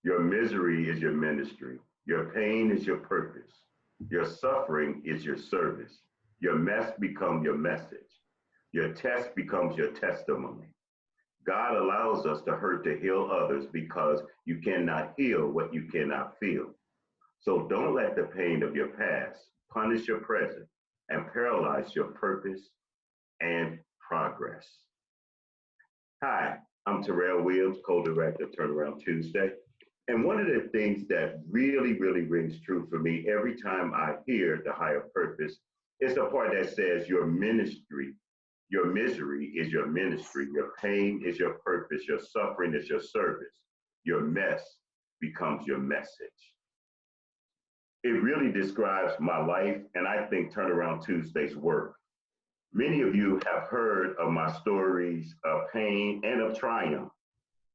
Your misery is your ministry. Your pain is your purpose. Your suffering is your service. Your mess becomes your message. Your test becomes your testimony. God allows us to hurt to heal others because you cannot heal what you cannot feel. So don't let the pain of your past punish your present and paralyze your purpose and progress. Hi, I'm Terrell Williams, co-director of Turnaround Tuesday. And one of the things that really rings true for me every time I hear the higher purpose is the part that says your ministry, your misery is your ministry, your pain is your purpose, your suffering is your service, your mess becomes your message. It really describes my life and I think Turnaround Tuesday's work. Many of you have heard of my stories of pain and of triumph.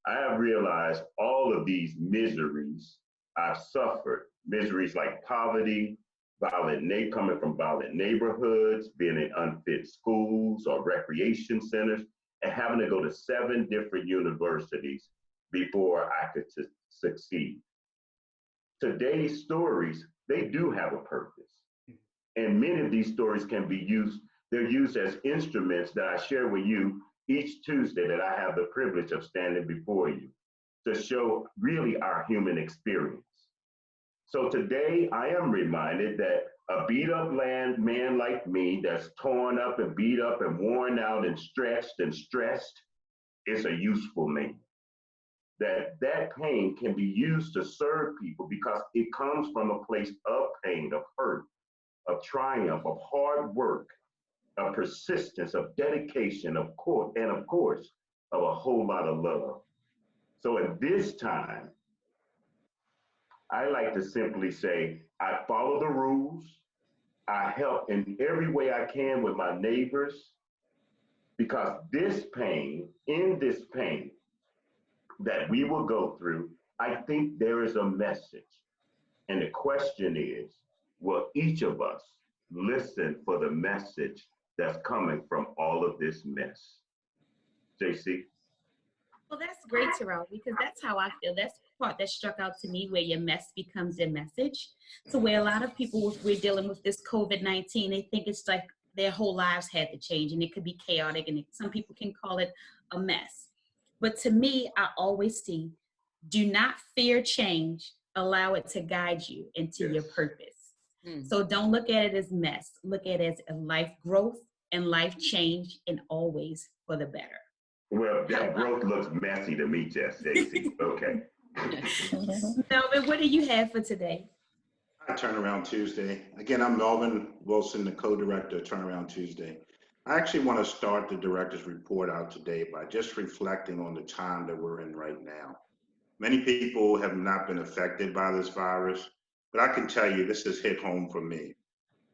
I have realized all of these miseries I've suffered, miseries like poverty, coming from violent neighborhoods, being in unfit schools or recreation centers, and having to go to 7 different universities before I could succeed. Today's stories, they do have a purpose. And many of these stories can be used, they're used as instruments that I share with you each Tuesday that I have the privilege of standing before you to show really our human experience. So today I am reminded that a beat up man like me that's torn up and beat up and worn out and stretched and stressed is a useful man. That pain can be used to serve people because it comes from a place of pain, of hurt, of triumph, of hard work, of persistence, of dedication, of course, of a whole lot of love. So at this time, I like to simply say, I follow the rules, I help in every way I can with my neighbors, because in this pain that we will go through, I think there is a message. And the question is, will each of us listen for the message that's coming from all of this mess? JC? Well, that's great, Terrell, because that's how I feel. That's the part that struck out to me, where your mess becomes your message. So where a lot of people, if we're dealing with this COVID-19, they think it's like their whole lives had to change, and it could be chaotic, and some people can call it a mess. But to me, I always see, do not fear change, allow it to guide you into your purpose. So don't look at it as mess, look at it as a life growth and life change, and always for the better. Well, that growth looks messy to me, Jess, JC. Okay. Melvin, what do you have for today? Turnaround Tuesday. Again, I'm Melvin Wilson, the co-director of Turnaround Tuesday. I actually want to start the director's report out today by just reflecting on the time that we're in right now. Many people have not been affected by this virus, but I can tell you this has hit home for me.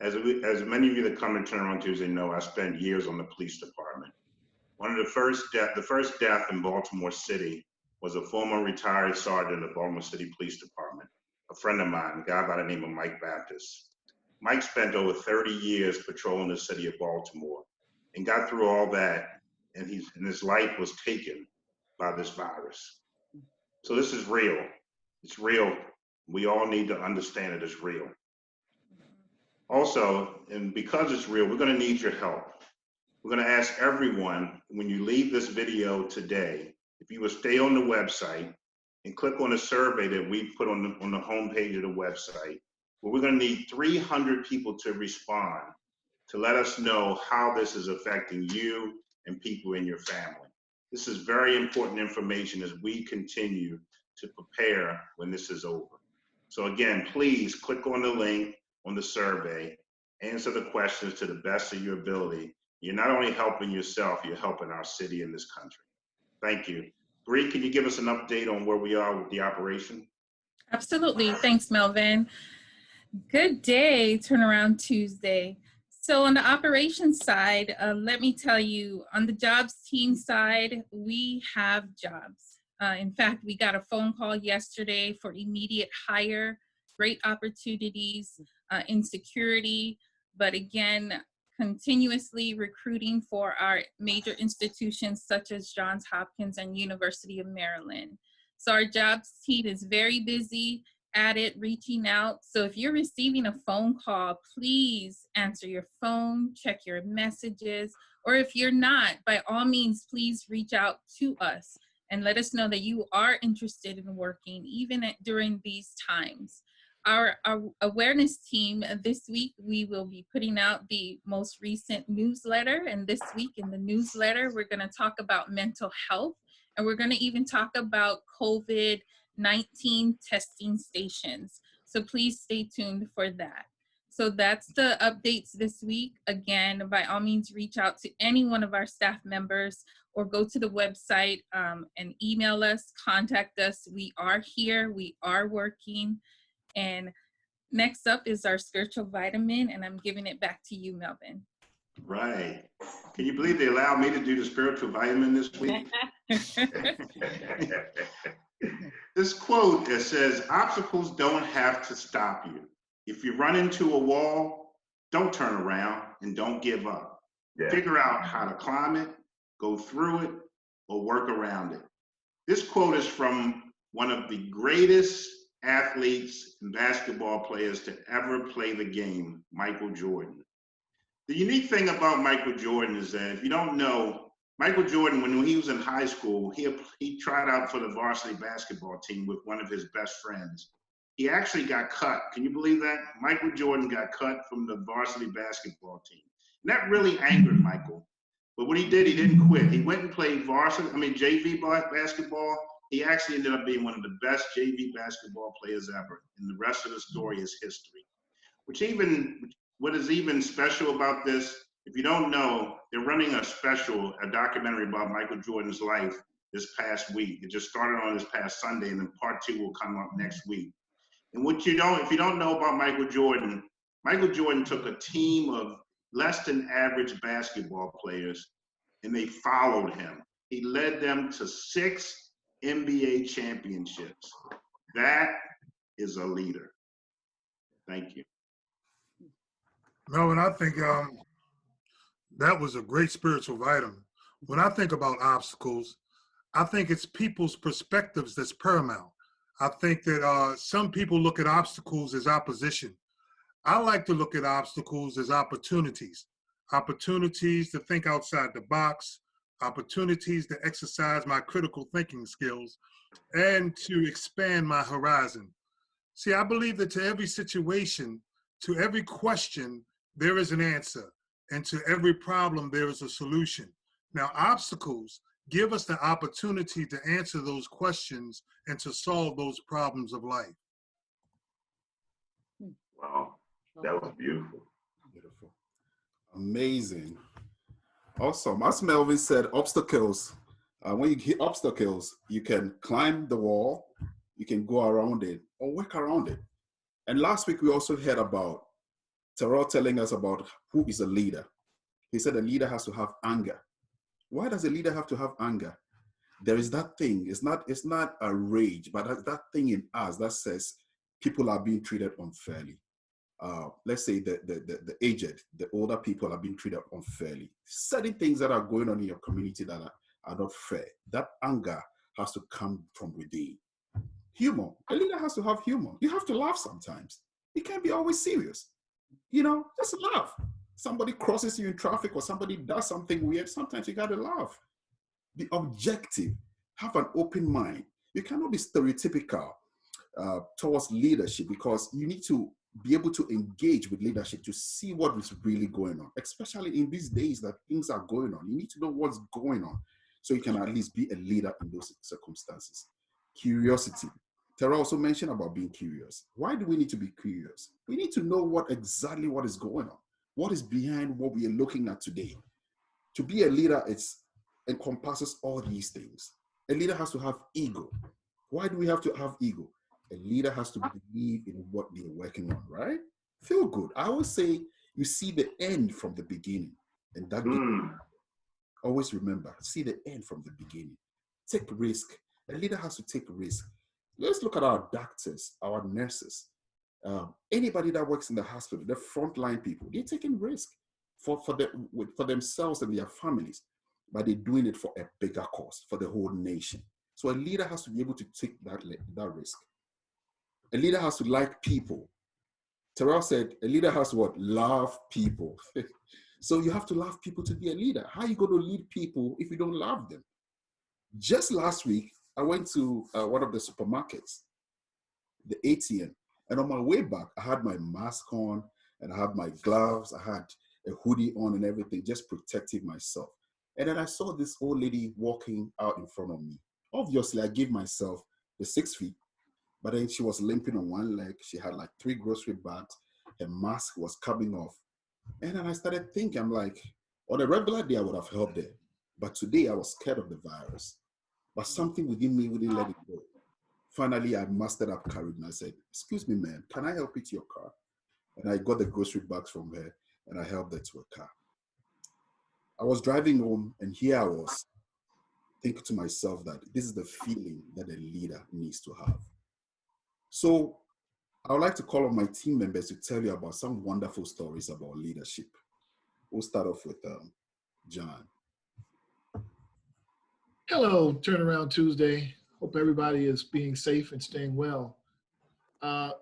As many of you that come to Turnaround Tuesday know, I spent years on the police department. One of the first death in Baltimore City was a former retired sergeant of Baltimore City Police Department, a friend of mine, a guy by the name of Mike Baptist. Mike spent over 30 years patrolling the city of Baltimore and got through all that, and his life was taken by this virus. So this is real. It's real. We all need to understand it is real. Also, and because it's real, we're going to need your help. We're going to ask everyone, when you leave this video today, if you will stay on the website and click on the survey that we put on the homepage of the website, where we're going to need 300 people to respond to let us know how this is affecting you and people in your family. This is very important information as we continue to prepare when this is over. So again, please click on the link on the survey, answer the questions to the best of your ability. You're not only helping yourself, you're helping our city and this country. Thank you. Bree, can you give us an update on where we are with the operation? Absolutely. Thanks, Melvin. Good day, Turnaround Tuesday. So on the operations side, let me tell you, on the jobs team side, we have jobs. In fact, we got a phone call yesterday for immediate hire, great opportunities in security, but again, continuously recruiting for our major institutions such as Johns Hopkins and University of Maryland. So our jobs team is very busy at it, reaching out. So if you're receiving a phone call, please answer your phone, check your messages, or if you're not, by all means, please reach out to us and let us know that you are interested in working even during these times. Our awareness team, this week, we will be putting out the most recent newsletter. And this week in the newsletter, we're going to talk about mental health. And we're going to even talk about COVID-19 testing stations. So please stay tuned for that. So that's the updates this week. Again, by all means, reach out to any one of our staff members or go to the website and email us, contact us. We are here, we are working. And next up is our spiritual vitamin, and I'm giving it back to you, Melvin. Right. Can you believe they allowed me to do the spiritual vitamin this week? This quote that says, obstacles don't have to stop you. If you run into a wall, don't turn around and don't give up. Yeah. Figure out how to climb it, go through it, or work around it. This quote is from one of the greatest athletes and basketball players to ever play the game, Michael Jordan. The unique thing about Michael Jordan is that if you don't know, Michael Jordan, when he was in high school, he tried out for the varsity basketball team with one of his best friends. He actually got cut. Can you believe that? Michael Jordan got cut from the varsity basketball team. And that really angered Michael. But what he did, he didn't quit. He went and played JV basketball. He actually ended up being one of the best JV basketball players ever. And the rest of the story is history. What is even special about this, if you don't know, they're running a documentary about Michael Jordan's life this past week. It just started on this past Sunday, and then part 2 will come up next week. And if you don't know about Michael Jordan took a team of less than average basketball players, and they followed him. He led them to 6 NBA championships. That is a leader. Thank you. Melvin, I think that was a great spiritual vitamin. When I think about obstacles, I think it's people's perspectives that's paramount. I think that some people look at obstacles as opposition. I like to look at obstacles as opportunities. Opportunities to think outside the box, opportunities to exercise my critical thinking skills, and to expand my horizon. See, I believe that to every situation, to every question, there is an answer, and to every problem, there is a solution. Now, obstacles give us the opportunity to answer those questions and to solve those problems of life. Wow, that was beautiful. Beautiful. Amazing. Awesome. As Melvin said, obstacles. When you hit obstacles, you can climb the wall, you can go around it, or work around it. And last week, we also heard about Terrell telling us about who is a leader. He said a leader has to have anger. Why does a leader have to have anger? There is that thing. It's not a rage, but that thing in us that says people are being treated unfairly. Let's say the aged, the older people are being treated unfairly. Certain things that are going on in your community that are not fair. That anger has to come from within. Humor. A leader has to have humor. You have to laugh sometimes. You can't be always serious. Just laugh. Somebody crosses you in traffic or somebody does something weird. Sometimes you got to laugh. Be objective. Have an open mind. You cannot be stereotypical towards leadership, because you need to be able to engage with leadership to see what is really going on, especially in these days that things are going on. You need to know what's going on so you can at least be a leader in those circumstances. Curiosity. Tara also mentioned about being curious. Why do we need to be curious? We need to know what is going on. What is behind what we are looking at today? To be a leader, it encompasses all these things. A leader has to have ego. Why do we have to have ego? A leader has to believe in what they're working on, right? Feel good. I always say you see the end from the beginning. And that always remember, see the end from the beginning. Take risk. A leader has to take risk. Let's look at our doctors, our nurses, anybody that works in the hospital, the frontline people. They're taking risk for themselves and their families, but they're doing it for a bigger cause, for the whole nation. So a leader has to be able to take that risk. A leader has to like people. Terrell said, a leader has to what? Love people. So you have to love people to be a leader. How are you going to lead people if you don't love them? Just last week, I went to one of the supermarkets, the ATM, and on my way back, I had my mask on and I had my gloves, I had a hoodie on and everything, just protecting myself. And then I saw this old lady walking out in front of me. Obviously, I gave myself the 6 feet, but then she was limping on one leg. She had like 3 grocery bags. Her mask was coming off. And then I started thinking, I'm like, on a regular day, I would have helped her. But today, I was scared of the virus. But something within me wouldn't let it go. Finally, I mustered up courage and I said, excuse me, ma'am, can I help you to your car? And I got the grocery bags from her and I helped her to her car. I was driving home and here I was thinking to myself that this is the feeling that a leader needs to have. So I would like to call on my team members to tell you about some wonderful stories about leadership. We'll start off with John. Hello, Turnaround Tuesday. Hope everybody is being safe and staying well. I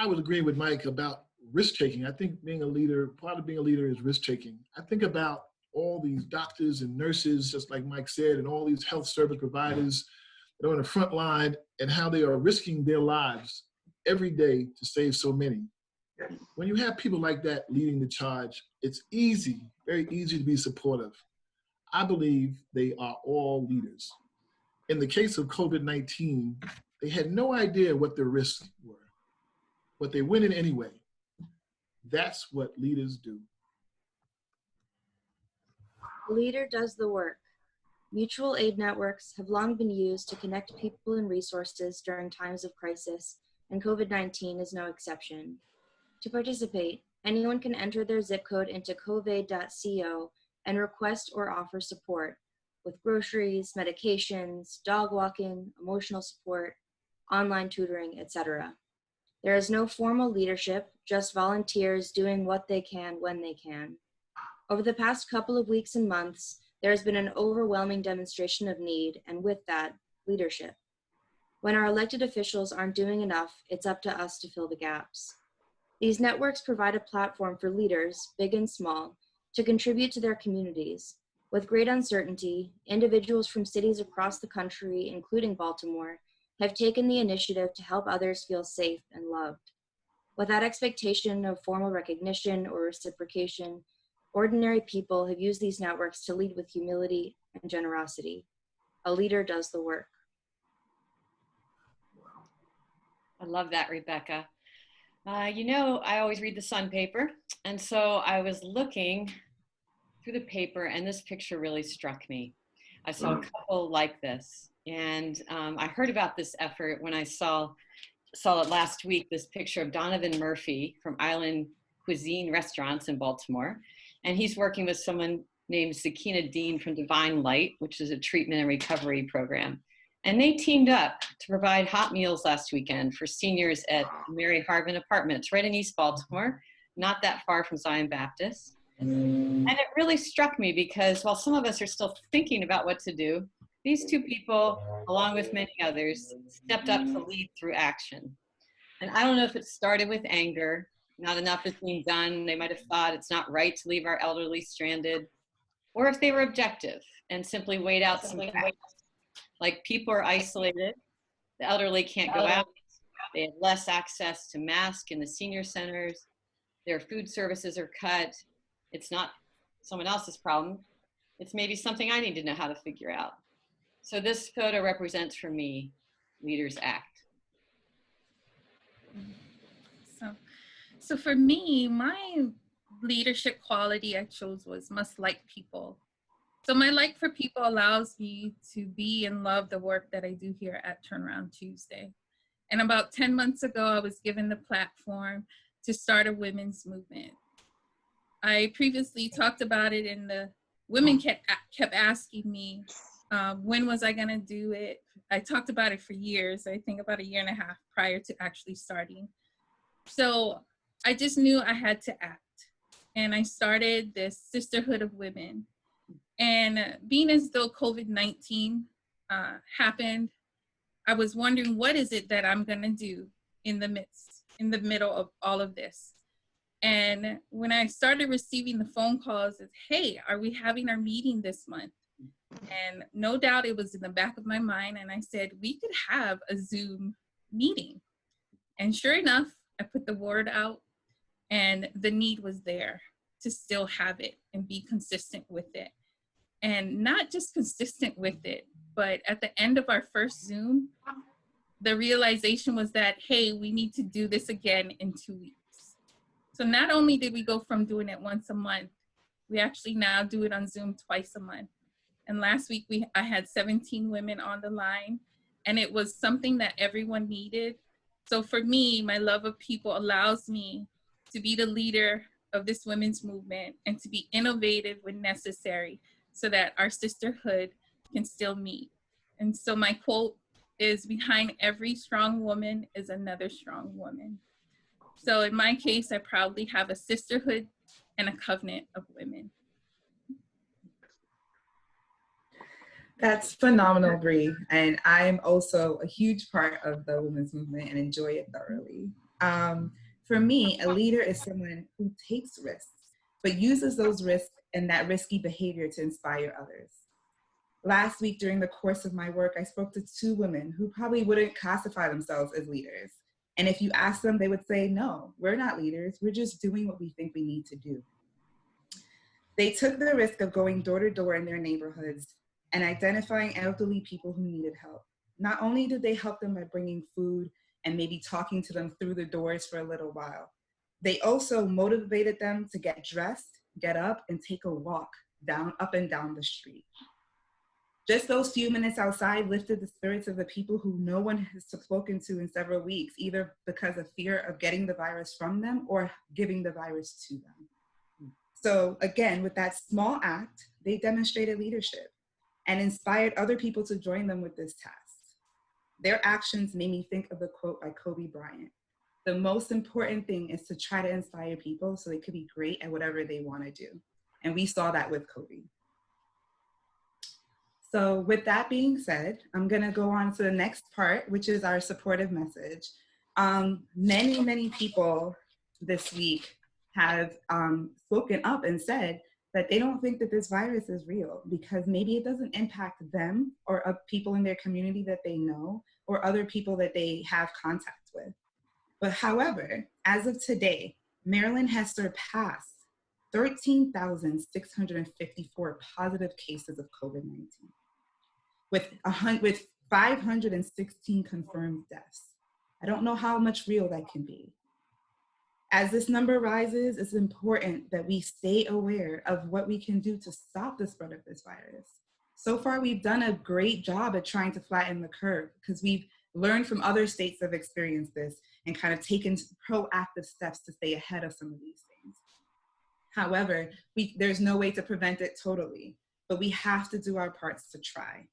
would agree with Mike about risk-taking. I think being a leader, part of being a leader is risk-taking. I think about all these doctors and nurses, just like Mike said, and all these health service providers that are on the front line and how they are risking their lives every day to save so many. When you have people like that leading the charge, it's easy, very easy to be supportive. I believe they are all leaders. In the case of COVID-19, they had no idea what the risks were, but they went in anyway. That's what leaders do. The leader does the work. Mutual aid networks have long been used to connect people and resources during times of crisis, and COVID-19 is no exception. To participate, anyone can enter their zip code into covaid.co and request or offer support with groceries, medications, dog walking, emotional support, online tutoring, etc. There is no formal leadership, just volunteers doing what they can when they can. Over the past couple of weeks and months, there has been an overwhelming demonstration of need, and with that, leadership. When our elected officials aren't doing enough, it's up to us to fill the gaps. These networks provide a platform for leaders, big and small, to contribute to their communities. With great uncertainty, individuals from cities across the country, including Baltimore, have taken the initiative to help others feel safe and loved. Without expectation of formal recognition or reciprocation, ordinary people have used these networks to lead with humility and generosity. A leader does the work. I love that, Rebecca. You know, I always read the Sun paper, and so I was looking through the paper, and this picture really struck me. I saw a couple like this, and I heard about this effort when I saw it last week, this picture of Donovan Murphy from Island Cuisine Restaurants in Baltimore, and he's working with someone named Zakina Dean from Divine Light, which is a treatment and recovery program. And they teamed up to provide hot meals last weekend for seniors at Mary Harvin Apartments, right in East Baltimore, not that far from Zion Baptist. And it really struck me because while some of us are still thinking about what to do, these two people, along with many others, stepped up to lead through action. And I don't know if it started with anger, not enough is being done, they might have thought it's not right to leave our elderly stranded, or if they were objective and simply weighed out some facts. Like people are isolated, the elderly can't go out, they have less access to masks in the senior centers, their food services are cut. It's not someone else's problem. It's maybe something I need to know how to figure out. So this photo represents for me, Leaders Act. So for me, my leadership quality I chose was must like people. So my like for people allows me to be and love the work that I do here at Turnaround Tuesday. And about 10 months ago, I was given the platform to start a women's movement. I previously talked about it and the women kept asking me, when was I gonna do it? I talked about it for years, I think about 1.5 years prior to actually starting. So I just knew I had to act. And I started this Sisterhood of Women. And being as though COVID-19 happened, I was wondering, what is it that I'm going to do in the middle of all of this? And when I started receiving the phone calls, it's, hey, are we having our meeting this month? And no doubt it was in the back of my mind. And I said, we could have a Zoom meeting. And sure enough, I put the word out, and the need was there to still have it and be consistent with it. And not just consistent with it, but at the end of our first Zoom, the realization was that, hey, we need to do this again in 2 weeks. So not only did we go from doing it once a month, we actually now do it on Zoom twice a month. And last week I had 17 women on the line, and it was something that everyone needed. So for me, my love of people allows me to be the leader of this women's movement and to be innovative when necessary so that our sisterhood can still meet. And so my quote is, behind every strong woman is another strong woman. So in my case, I proudly have a sisterhood and a covenant of women. That's phenomenal, Bree. And I'm also a huge part of the women's movement and enjoy it thoroughly. For me, a leader is someone who takes risks, but uses those risks and that risky behavior to inspire others. Last week, during the course of my work, I spoke to 2 women who probably wouldn't classify themselves as leaders. And if you ask them, they would say, no, we're not leaders. We're just doing what we think we need to do. They took the risk of going door to door in their neighborhoods and identifying elderly people who needed help. Not only did they help them by bringing food and maybe talking to them through the doors for a little while, they also motivated them to get dressed, get up, and take a walk up and down the street. Just those few minutes outside lifted the spirits of the people who no one has spoken to in several weeks, either because of fear of getting the virus from them or giving the virus to them. So again, with that small act, they demonstrated leadership and inspired other people to join them with this task. Their actions made me think of the quote by Kobe Bryant. The most important thing is to try to inspire people so they could be great at whatever they want to do. And we saw that with Kobe. So with that being said, I'm going to go on to the next part, which is our supportive message. Many people this week have spoken up and said that they don't think that this virus is real because maybe it doesn't impact them or people in their community that they know or other people that they have contact with. But however, as of today, Maryland has surpassed 13,654 positive cases of COVID-19. With 516 confirmed deaths. I don't know how much real that can be. As this number rises, it's important that we stay aware of what we can do to stop the spread of this virus. So far, we've done a great job at trying to flatten the curve because we've learned from other states that have experienced this and kind of taken proactive steps to stay ahead of some of these things. However, there's no way to prevent it totally, but we have to do our parts to try.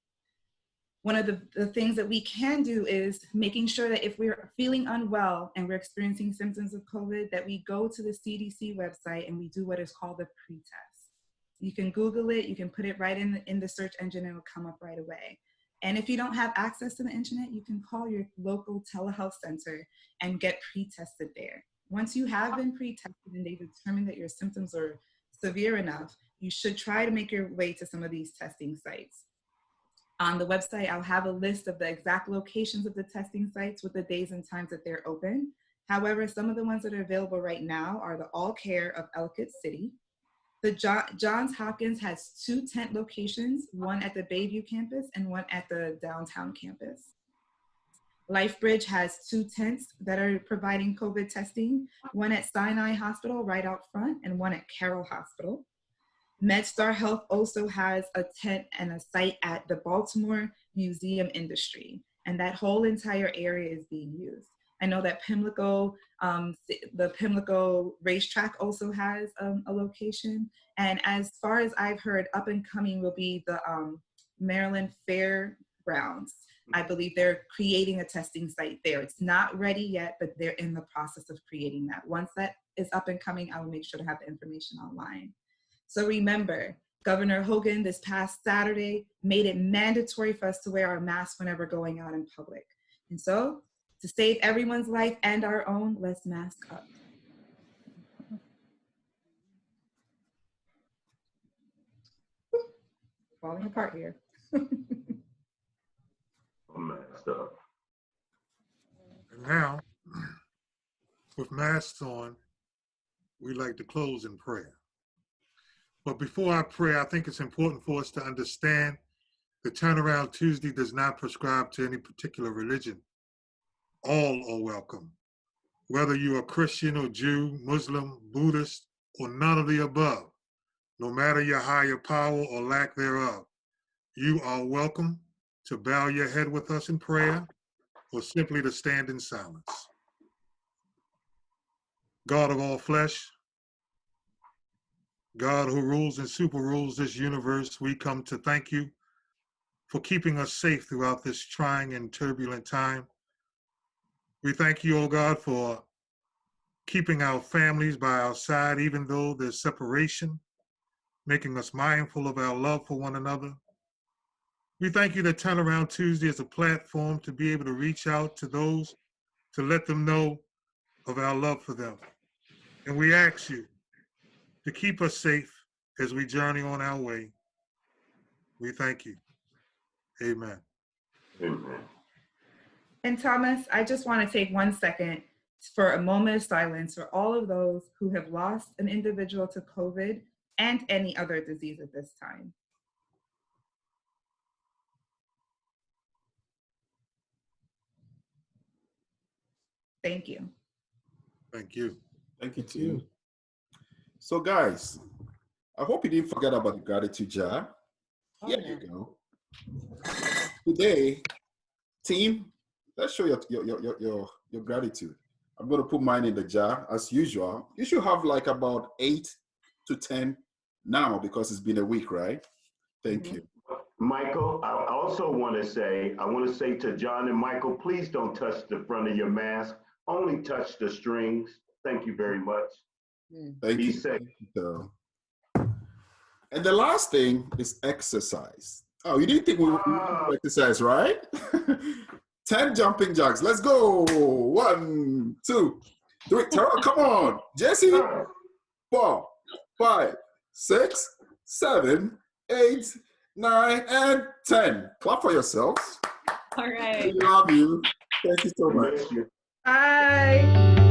One of the things that we can do is making sure that if we're feeling unwell and we're experiencing symptoms of COVID, that we go to the CDC website and we do what is called a pre-test. You can Google it, you can put it right in the search engine and it'll come up right away. And if you don't have access to the internet, you can call your local telehealth center and get pre-tested there. Once you have been pre-tested and they've determined that your symptoms are severe enough, you should try to make your way to some of these testing sites. On the website, I'll have a list of the exact locations of the testing sites with the days and times that they're open. However, some of the ones that are available right now are the All Care of Ellicott City. The Johns Hopkins has 2 tent locations, one at the Bayview campus and one at the downtown campus. LifeBridge has 2 tents that are providing COVID testing, one at Sinai Hospital right out front and one at Carroll Hospital. MedStar Health also has a tent and a site at the Baltimore Museum Industry, and that whole entire area is being used. I know that Pimlico, the Pimlico racetrack also has a location, and as far as I've heard, up and coming will be the Maryland Fairgrounds. I believe they're creating a testing site there. It's not ready yet, but they're in the process of creating that. Once that is up and coming, I will make sure to have the information online. So remember, Governor Hogan this past Saturday made it mandatory for us to wear our masks whenever going out in public. And so, to save everyone's life and our own, let's mask up. Falling apart here. I'm messed up. And now, with masks on, we like to close in prayer. But before I pray, I think it's important for us to understand that Turnaround Tuesday does not prescribe to any particular religion. All are welcome. Whether you are Christian or Jew, Muslim, Buddhist, or none of the above, no matter your higher power or lack thereof, you are welcome to bow your head with us in prayer or simply to stand in silence. God of all flesh, God who rules and super rules this universe, we come to thank you for keeping us safe throughout this trying and turbulent time. We thank you, oh God, for keeping our families by our side, even though there's separation, making us mindful of our love for one another. We thank you that Turnaround Tuesday is a platform to be able to reach out to those, to let them know of our love for them. And we ask you to keep us safe as we journey on our way. We thank you. Amen. Amen. And Thomas, I just want to take 1 second for a moment of silence for all of those who have lost an individual to COVID and any other disease at this time. Thank you. Thank you. Thank you, team. So, guys, I hope you didn't forget about the gratitude jar. Here you go. Today, team, let's show your gratitude. I'm going to put mine in the jar as usual. You should have like about 8 to 10 now because it's been a week, right? Thank you. Michael, I also want to say to John and Michael, please don't touch the front of your mask. Only touch the strings. Thank you very much. Thank you. Safe. And the last thing is exercise. Oh, you didn't think we would exercise, right? 10 jumping jacks. Let's go. 1, 2, 3. Tara, come on. Jesse. 4, 5, 6, 7, 8, 9, and 10. Clap for yourselves. All right. We love you. Thank you so much. Bye.